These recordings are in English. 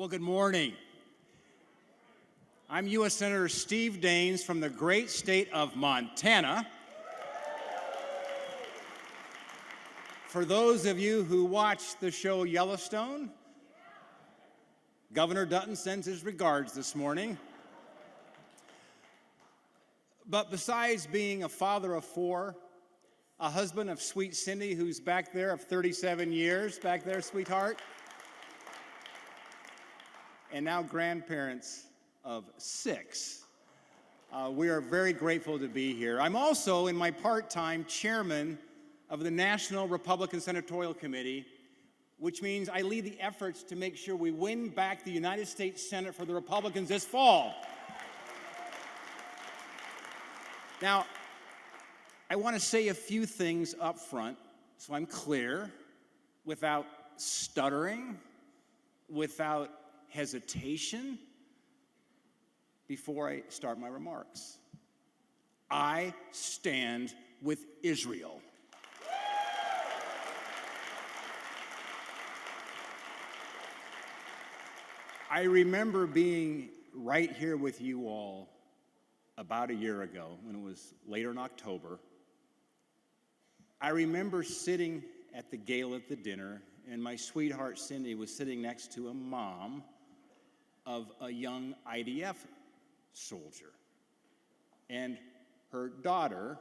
Well, good morning. I'm U.S. Senator Steve Daines from the great state of Montana. For those of you who watch the show Yellowstone, Governor Dutton sends his regards this morning. But besides being a father of four, a husband of sweet Cindy, who's back there, of 37 years, back there, sweetheart, and now grandparents of 6. We are very grateful to be here. I'm also, in my part-time, chairman of the National Republican Senatorial Committee, which means I lead the efforts to make sure we win back the United States Senate for the Republicans this fall. Now, I want to say a few things up front so I'm clear, without stuttering, without hesitation, before I start my remarks. I stand with Israel. I remember being right here with you all about a year ago, when it was later in October. I remember sitting at the gala at the dinner, and my sweetheart Cindy was sitting next to a mom of a young IDF soldier. And her daughter,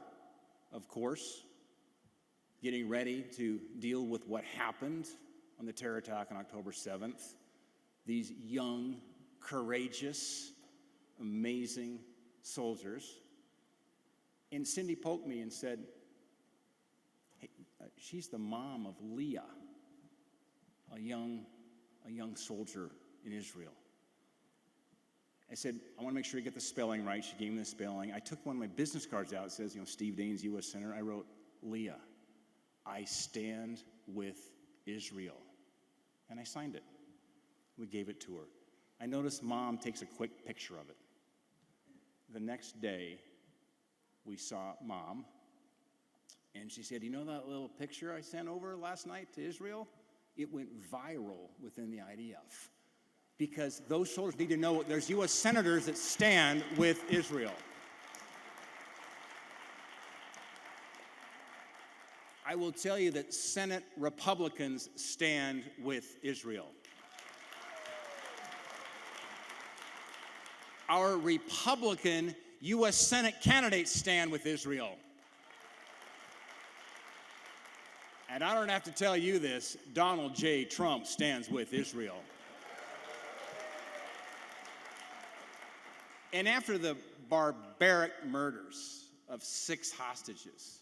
of course, getting ready to deal with what happened on the terror attack on October 7th. These young, courageous, amazing soldiers. And Cindy poked me and said, hey, she's the mom of Leah, a young soldier in Israel. I said, I want to make sure you get the spelling right. She gave me the spelling. I took one of my business cards out. It says, Steve Daines, U.S. Senator. I wrote, Leah, I stand with Israel. And I signed it. We gave it to her. I noticed Mom takes a quick picture of it. The next day, we saw Mom, and she said, you know that little picture I sent over last night to Israel? It went viral within the IDF. Because those soldiers need to know there's U.S. senators that stand with Israel. I will tell you that Senate Republicans stand with Israel. Our Republican U.S. Senate candidates stand with Israel. And I don't have to tell you this, Donald J. Trump stands with Israel. And after the barbaric murders of 6 hostages,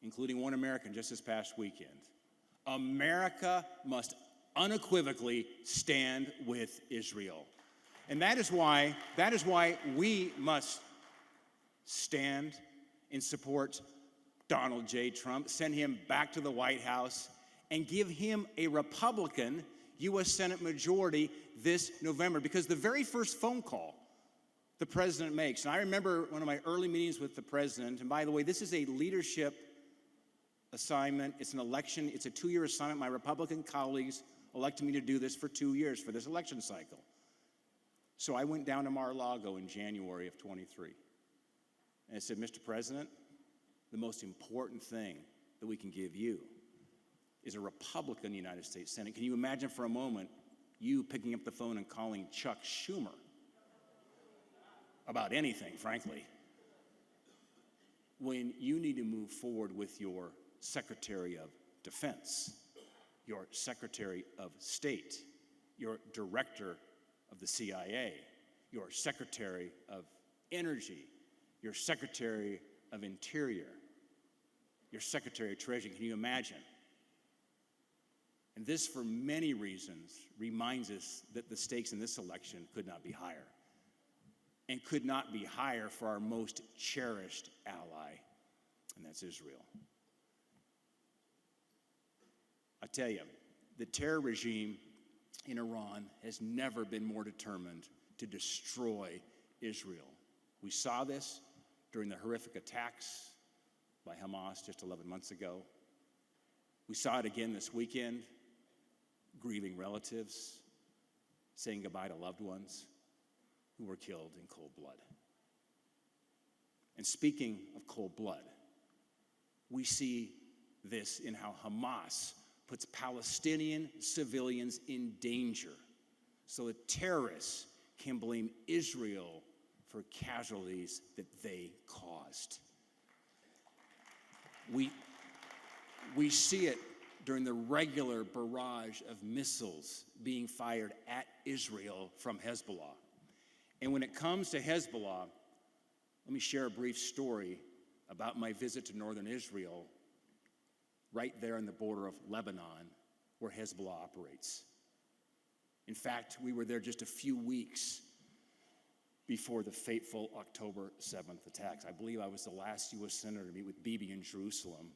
including one American just this past weekend, America must unequivocally stand with Israel. And that is why we must stand and support Donald J. Trump, send him back to the White House, and give him a Republican U.S. Senate majority this November. Because the very first phone call the president makes, and I remember one of my early meetings with the president, and by the way, this is a leadership assignment, it's an election, it's a 2-year assignment. My Republican colleagues elected me to do this for 2 years for this election cycle. So I went down to Mar-a-Lago in January of 23, and I said, Mr. President, the most important thing that we can give you is a Republican United States Senate. Can you imagine for a moment you picking up the phone and calling Chuck Schumer about anything, frankly, when you need to move forward with your Secretary of Defense, your Secretary of State, your Director of the CIA, your Secretary of Energy, your Secretary of Interior, your Secretary of Treasury? Can you imagine? And this, for many reasons, reminds us that the stakes in this election could not be higher, and could not be higher for our most cherished ally, and that's Israel. I tell you, the terror regime in Iran has never been more determined to destroy Israel. We saw this during the horrific attacks by Hamas just 11 months ago. We saw it again this weekend, grieving relatives, saying goodbye to loved ones who were killed in cold blood. And speaking of cold blood, we see this in how Hamas puts Palestinian civilians in danger so that terrorists can blame Israel for casualties that they caused. We see it during the regular barrage of missiles being fired at Israel from Hezbollah. And when it comes to Hezbollah, let me share a brief story about my visit to northern Israel, right there on the border of Lebanon, where Hezbollah operates. In fact, we were there just a few weeks before the fateful October 7th attacks. I believe I was the last U.S. senator to meet with Bibi in Jerusalem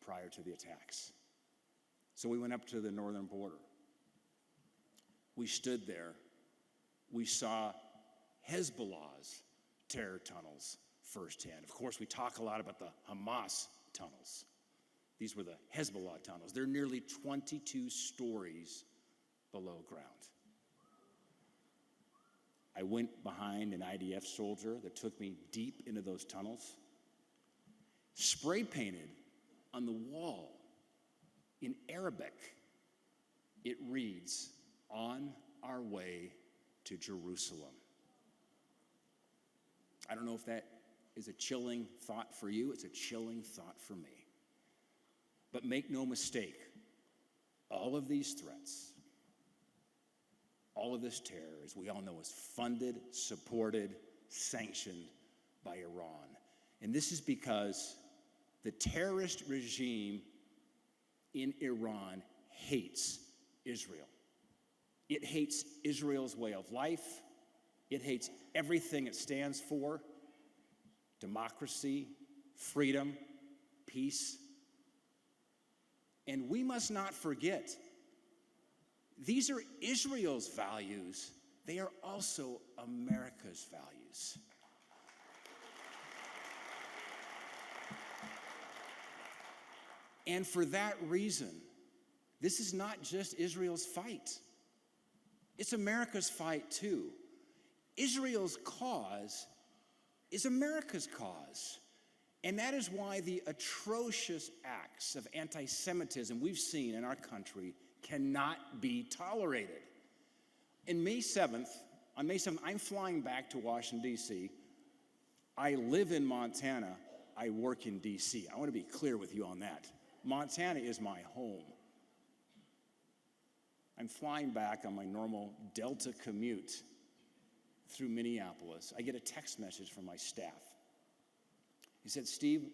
prior to the attacks. So we went up to the northern border. We stood there. We saw Hezbollah's terror tunnels firsthand. Of course, we talk a lot about the Hamas tunnels. These were the Hezbollah tunnels. They're nearly 22 stories below ground. I went behind an IDF soldier that took me deep into those tunnels. Spray painted on the wall in Arabic, it reads, "On our way to Jerusalem." I don't know if that is a chilling thought for you. It's a chilling thought for me. But make no mistake, all of these threats, all of this terror, as we all know, is funded, supported, sanctioned by Iran. And this is because the terrorist regime in Iran hates Israel. It hates Israel's way of life. It hates everything it stands for: democracy, freedom, peace. And we must not forget, these are Israel's values. They are also America's values. And for that reason, this is not just Israel's fight. It's America's fight too. Israel's cause is America's cause. And that is why the atrocious acts of anti-Semitism we've seen in our country cannot be tolerated. On May 7th, I'm flying back to Washington, D.C. I live in Montana. I work in D.C. I want to be clear with you on that. Montana is my home. I'm flying back on my normal Delta commute through Minneapolis. I get a text message from my staff. He said, "Steve,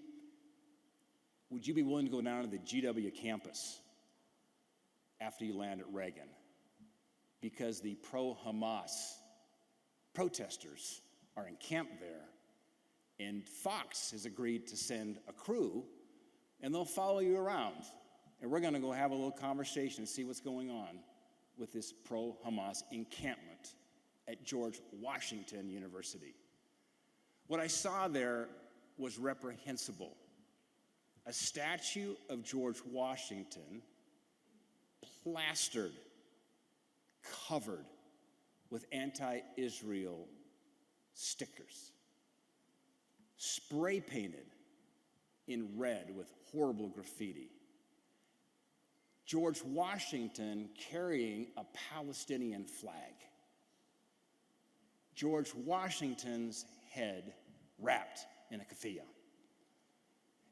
would you be willing to go down to the GW campus after you land at Reagan? Because the pro-Hamas protesters are encamped there, and Fox has agreed to send a crew, and they'll follow you around. And we're going to go have a little conversation and see what's going on with this pro-Hamas encampment at George Washington University." What I saw there was reprehensible. A statue of George Washington plastered, covered with anti-Israel stickers, spray painted in red with horrible graffiti. George Washington carrying a Palestinian flag. George Washington's head wrapped in a keffiyeh.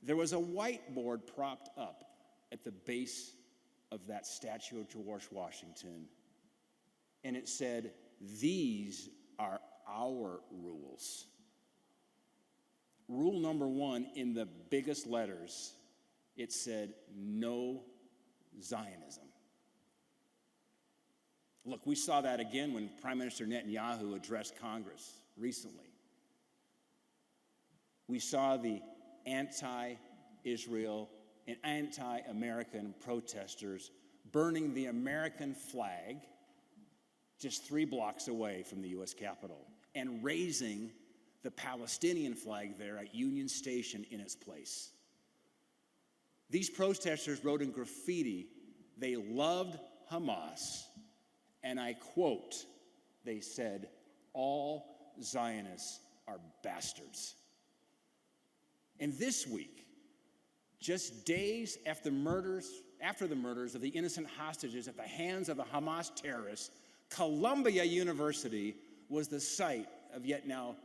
There was a whiteboard propped up at the base of that statue of George Washington, and it said, "These are our rules." Rule number 1, in the biggest letters, it said, "No Zionism." Look, we saw that again when Prime Minister Netanyahu addressed Congress recently. We saw the anti-Israel and anti-American protesters burning the American flag just 3 blocks away from the U.S. Capitol and raising the Palestinian flag there at Union Station in its place. These protesters wrote in graffiti, they loved Hamas, and I quote, they said, all Zionists are bastards. And this week, just days after the murders of the innocent hostages at the hands of the Hamas terrorists, Columbia University was the site of yet now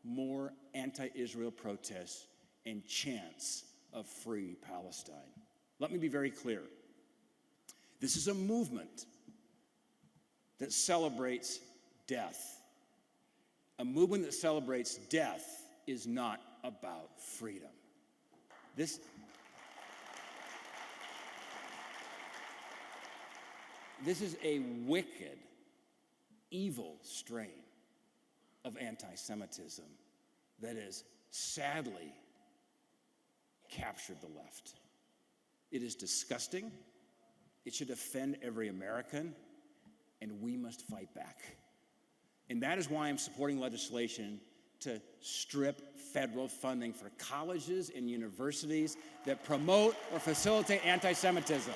more anti-Israel protests and chants of free Palestine. Let me be very clear. This is a movement that celebrates death. A movement that celebrates death is not about freedom. This is a wicked, evil strain of anti-Semitism that has sadly captured the left. It is disgusting. It should offend every American, and we must fight back. And that is why I'm supporting legislation to strip federal funding for colleges and universities that promote or facilitate anti-Semitism.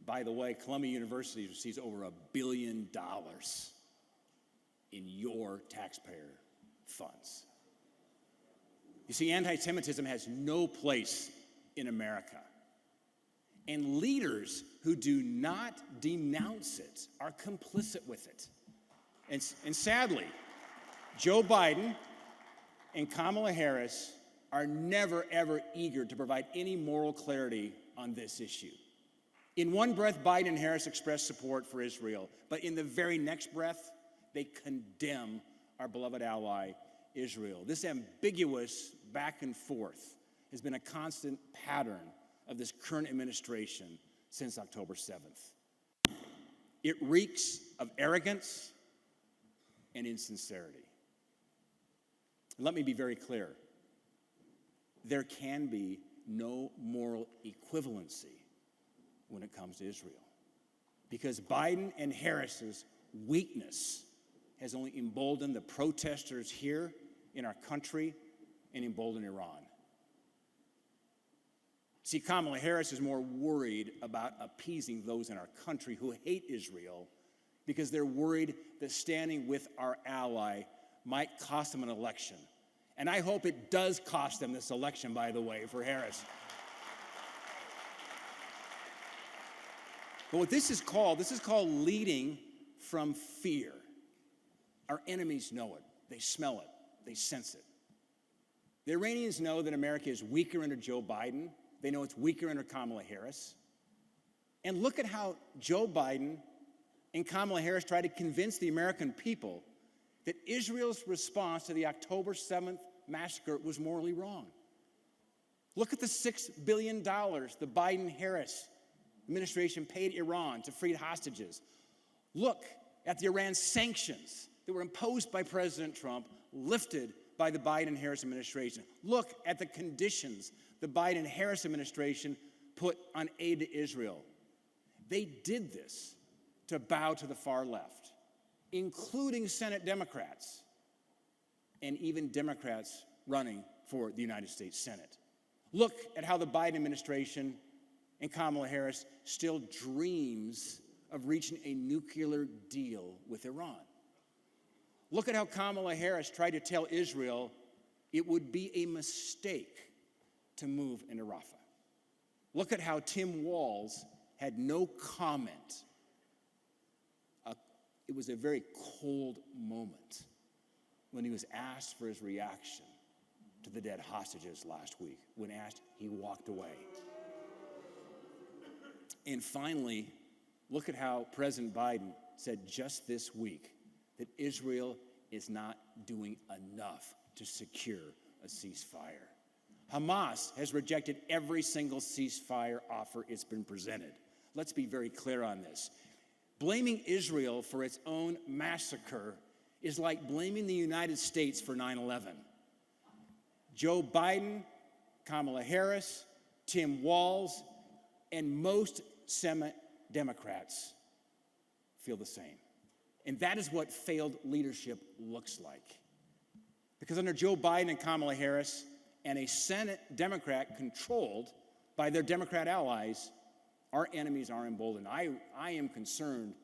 By the way, Columbia University receives over $1 billion in your taxpayer funds. You see, anti-Semitism has no place in America. And leaders who do not denounce it are complicit with it. And sadly, Joe Biden and Kamala Harris are never, ever eager to provide any moral clarity on this issue. In one breath, Biden and Harris express support for Israel, but in the very next breath, they condemn our beloved ally, Israel. This ambiguous back and forth has been a constant pattern of this current administration since October 7th. It reeks of arrogance and insincerity. Let me be very clear. There can be no moral equivalency when it comes to Israel, because Biden and Harris's weakness has only emboldened the protesters here in our country and emboldened Iran. See, Kamala Harris is more worried about appeasing those in our country who hate Israel because they're worried that standing with our ally might cost them an election. And I hope it does cost them this election, by the way, for Harris. But what this is called leading from fear. Our enemies know it. They smell it. They sense it. The Iranians know that America is weaker under Joe Biden. They know it's weaker under Kamala Harris. And look at how Joe Biden and Kamala Harris try to convince the American people that Israel's response to the October 7th massacre was morally wrong. Look at the $6 billion the Biden-Harris administration paid Iran to free hostages. Look at the Iran sanctions that were imposed by President Trump, lifted by the Biden-Harris administration. Look at the conditions the Biden-Harris administration put on aid to Israel. They did this to bow to the far left, including Senate Democrats and even Democrats running for the United States Senate. Look at how the Biden administration and Kamala Harris still dreams of reaching a nuclear deal with Iran. Look at how Kamala Harris tried to tell Israel it would be a mistake to move into Rafah. Look at how Tim Walz had no comment. It was a very cold moment when he was asked for his reaction to the dead hostages last week. When asked, he walked away. And finally, look at how President Biden said just this week that Israel is not doing enough to secure a ceasefire. Hamas has rejected every single ceasefire offer it's been presented. Let's be very clear on this. Blaming Israel for its own massacre is like blaming the United States for 9/11. Joe Biden, Kamala Harris, Tim Walz, and most Senate Democrats feel the same. And that is what failed leadership looks like. Because under Joe Biden and Kamala Harris and a Senate Democrat controlled by their Democrat allies, our enemies are emboldened. I am concerned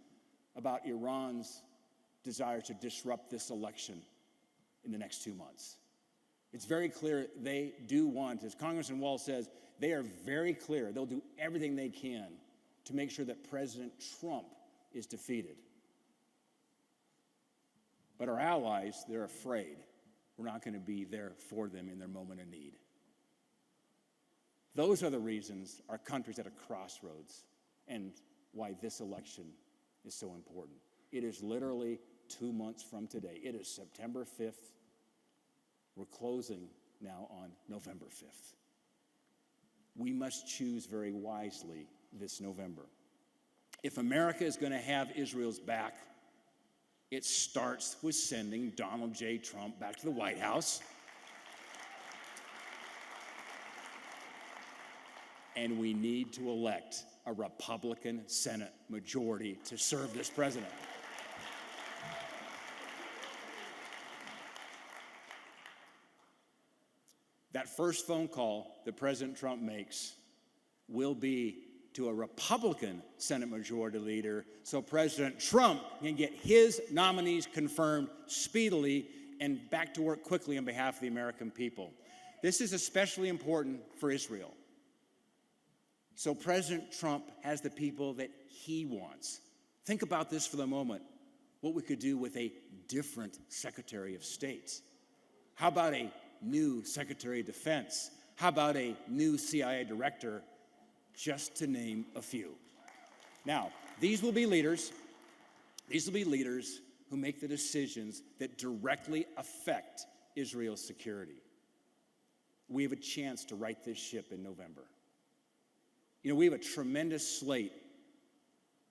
about Iran's desire to disrupt this election in the next 2 months. It's very clear they do want, as Congressman Wall says, they are very clear. They'll do everything they can to make sure that President Trump is defeated. But our allies, they're afraid we're not going to be there for them in their moment of need. Those are the reasons our country's at a crossroads and why this election is so important. It is literally 2 months from today. It is September 5th. We're closing now on November 5th. We must choose very wisely this November. If America is going to have Israel's back, it starts with sending Donald J. Trump back to the White House. And we need to elect a Republican Senate majority to serve this president. That first phone call that President Trump makes will be to a Republican Senate Majority Leader so President Trump can get his nominees confirmed speedily and back to work quickly on behalf of the American people. This is especially important for Israel. So President Trump has the people that he wants. Think about this for the moment, what we could do with a different Secretary of State. How about a new Secretary of Defense? How about a new CIA director? Just to name a few. Now, these will be leaders who make the decisions that directly affect Israel's security. We have a chance to right this ship in November. You know, we have a tremendous slate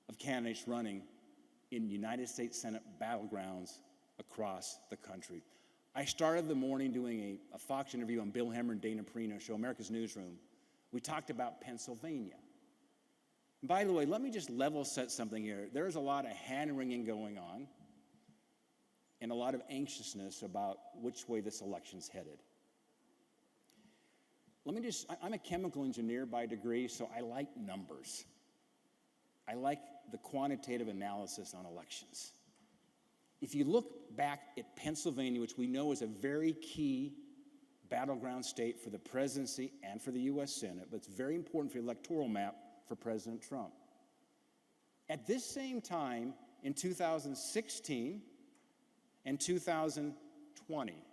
of candidates running in United States Senate battlegrounds across the country. I started the morning doing a Fox interview on Bill Hemmer and Dana Perino show, America's Newsroom. We talked about Pennsylvania. And by the way, let me just level set something here. There's a lot of hand-wringing going on and a lot of anxiousness about which way this election's headed. I'm a chemical engineer by degree, so I like numbers. I like the quantitative analysis on elections. If you look back at Pennsylvania, which we know is a very key battleground state for the presidency and for the U.S. Senate, but it's very important for the electoral map for President Trump. At this same time, in 2016 and 2020,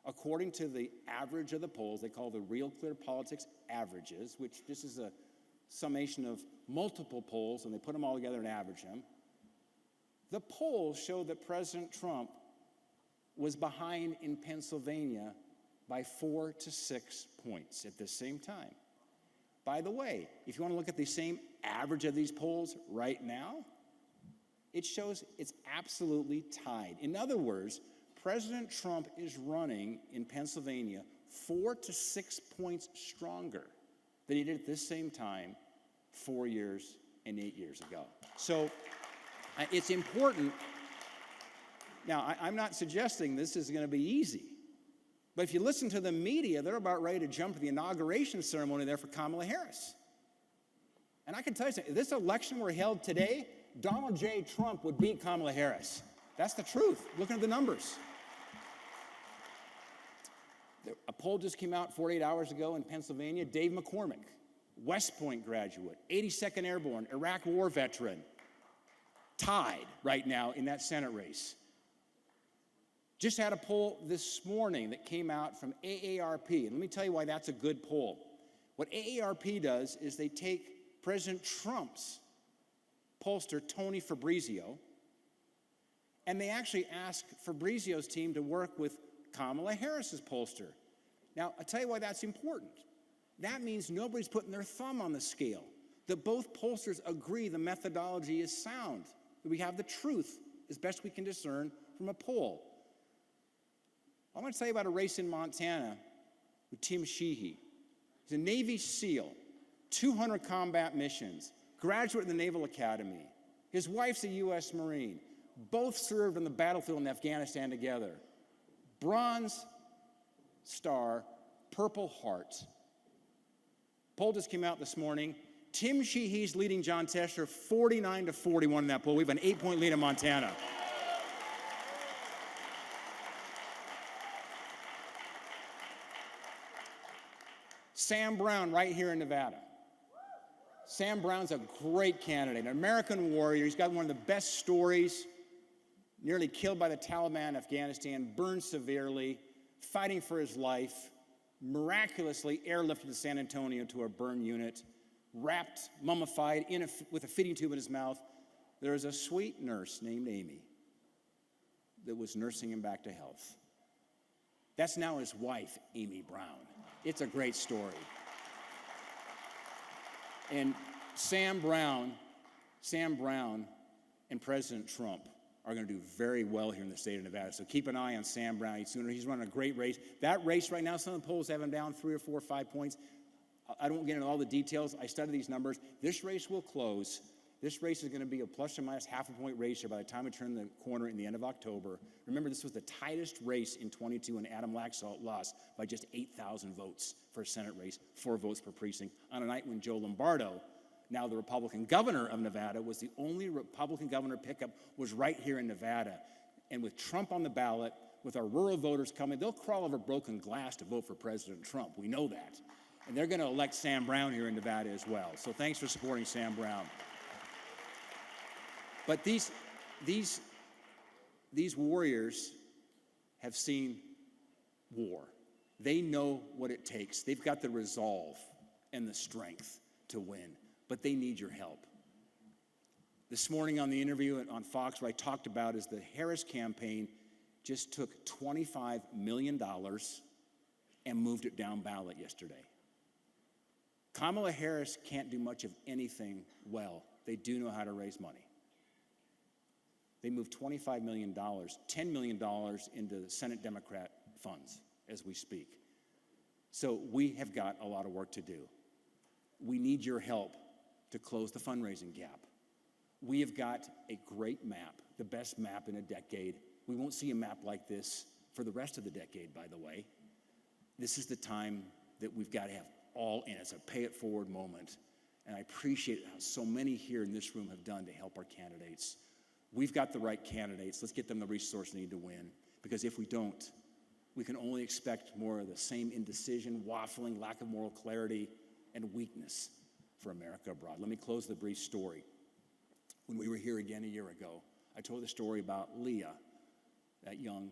according to the average of the polls, they call the Real Clear Politics averages, which this is a summation of multiple polls, and they put them all together and average them. The polls show that President Trump was behind in Pennsylvania by 4 to 6 points at the same time. By the way, if you want to look at the same average of these polls right now, it shows it's absolutely tied. In other words, President Trump is running in Pennsylvania 4 to 6 points stronger than he did at this same time 4 years and 8 years ago. So it's important. Now, I'm not suggesting this is going to be easy. But if you listen to the media, they're about ready to jump to the inauguration ceremony there for Kamala Harris. And I can tell you something, if this election were held today, Donald J. Trump would beat Kamala Harris. That's the truth, looking at the numbers. A poll just came out 48 hours ago in Pennsylvania. Dave McCormick, West Point graduate, 82nd Airborne, Iraq War veteran, tied right now in that Senate race. Just had a poll this morning that came out from AARP. And let me tell you why that's a good poll. What AARP does is they take President Trump's pollster, Tony Fabrizio, and they actually ask Fabrizio's team to work with Kamala Harris's pollster. Now, I'll tell you why that's important. That means nobody's putting their thumb on the scale, that both pollsters agree the methodology is sound, that we have the truth as best we can discern from a poll. I want to tell you about a race in Montana with Tim Sheehy. He's a Navy SEAL, 200 combat missions, graduate of the Naval Academy. His wife's a U.S. Marine. both served on the battlefield in Afghanistan together. Bronze Star, Purple Heart. Poll just came out this morning. Tim Sheehy's leading John Tester 49-41 in that poll. We have an 8-point lead in Montana. Sam Brown right here in Nevada. Sam Brown's a great candidate, an American warrior. He's got one of the best stories. Nearly killed by the Taliban in Afghanistan, burned severely, fighting for his life, miraculously airlifted to San Antonio to a burn unit, wrapped, mummified with a feeding tube in his mouth. There was a sweet nurse named Amy that was nursing him back to health. That's now his wife, Amy Brown. It's a great story. And Sam Brown and President Trump are going to do very well here in the state of Nevada. So keep an eye on Sam Brown. He's running a great race. That race right now, some of the polls have him down 3 or 4 or 5 points. I don't get into all the details. I studied these numbers. This race will close. This race is going to be a plus or minus half a point race here by the time we turn the corner in the end of October. Remember, this was the tightest race in 22, and Adam Laxalt lost by just 8,000 votes for a Senate race, 4 votes per precinct, on a night when Joe Lombardo, now the Republican governor of Nevada, was the only Republican governor pickup, was right here in Nevada. And with Trump on the ballot, with our rural voters coming, they'll crawl over broken glass to vote for President Trump. We know that. And they're going to elect Sam Brown here in Nevada as well. So thanks for supporting Sam Brown. But these warriors have seen war. They know what it takes. They've got the resolve and the strength to win, but they need your help. This morning on the interview on Fox, what I talked about is the Harris campaign just took $25 million and moved it down ballot yesterday. Kamala Harris can't do much of anything well. They do know how to raise money. They moved $25 million, $10 million into Senate Democrat funds as we speak. So we have got a lot of work to do. We need your help to close the fundraising gap. We have got a great map, the best map in a decade. We won't see a map like this for the rest of the decade, by the way. This is the time that we've got to have all in. It's a pay-it-forward moment. And I appreciate how so many here in this room have done to help our candidates. We've got the right candidates. Let's get them the resource they need to win. Because if we don't, we can only expect more of the same indecision, waffling, lack of moral clarity, and weakness for America abroad. Let me close the brief story. When we were here again a year ago, I told the story about Leah, that young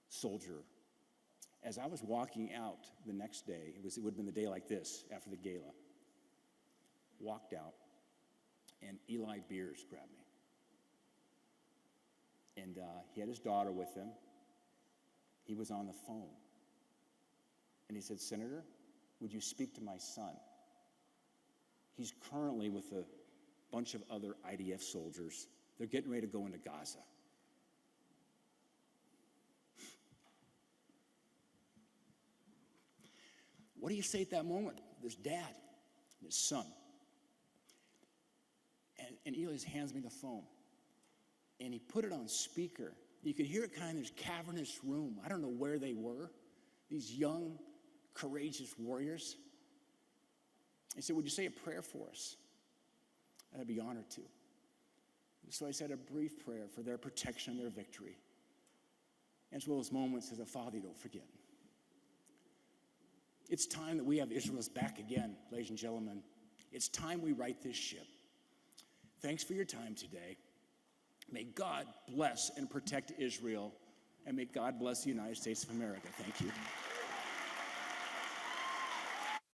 soldier. As I was walking out the next day, it would have been the day like this, after the gala, walked out, and Eli Beers grabbed me. And he had his daughter with him. He was on the phone. And he said, "Senator, would you speak to my son? He's currently with a bunch of other IDF soldiers. They're getting ready to go into Gaza." What do you say at that moment? There's dad and his son. And Eli hands me the phone. And he put it on speaker. You could hear it kind of in this cavernous room. I don't know where they were. These young, courageous warriors. He said, "Would you say a prayer for us?" I'd be honored to. So I said a brief prayer for their protection and their victory. As well as moments as a father you don't forget. It's time that we have Israel's back again, ladies and gentlemen. It's time we right this ship. Thanks for your time today. May God bless and protect Israel, and may God bless the United States of America. Thank you.